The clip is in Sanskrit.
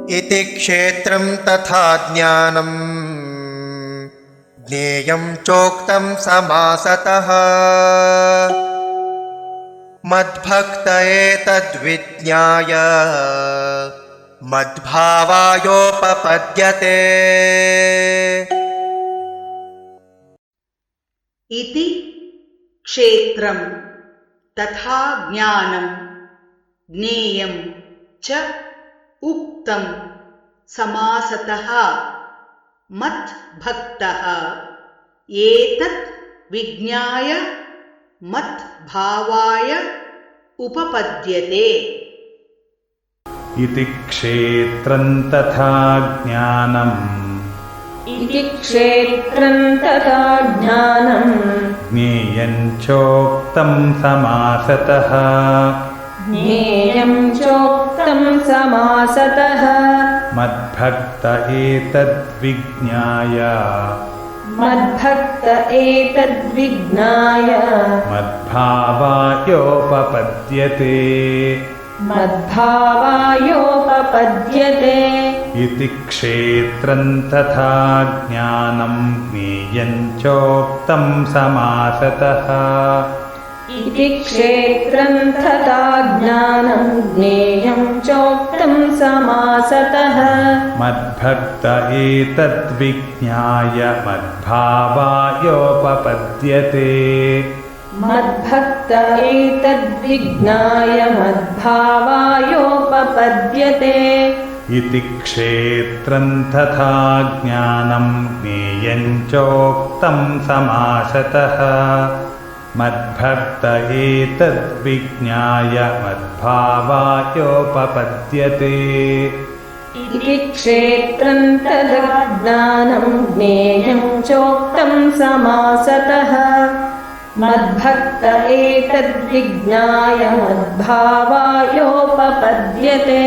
इति क्षेत्रं तथा ज्ञानं ज्ञेयं चोक्तं समासतः मद्भक्त एतद्विज्ञाय मद्भावायोपपद्यते। इति क्षेत्रं तथा ज्ञानं ज्ञेयं च उक्तं समासतः मद्भक्तः एतत् विज्ञाय मद्भावाय उपपद्यते। इति क्षेत्रं तथा ज्ञानम् इति क्षेत्रं तथा ज्ञानं ज्ञेयं चोक्तं समासतः ज्ञेयं चोक्तं समासतः मद्भक्त एतद्विज्ञाय मद्भक्त एतद्विज्ञाय मद्भावायोपपद्यते। मद्भावायोपपद्यते। इति क्षेत्रं तथा ज्ञानं ज्ञेयं चोक्तं समासतः इति क्षेत्रं तथा ज्ञानं ज्ञेयं चोक्तं समासतः मद्भक्त एतद्विज्ञाय मद्भावायोपपद्यते। मद्भक्त एतद्विज्ञाय मद्भावायोपपद्यते। इति क्षेत्रं तथा ज्ञानं ज्ञेयं चोक्तं समासतः मद्भक्त एतद्विज्ञाय मद्भावायोपपद्यते। इति क्षेत्रं तथा ज्ञानं ज्ञेयं चोक्तं समासतः मद्भक्त एतद्विज्ञाय मद्भावायोपपद्यते।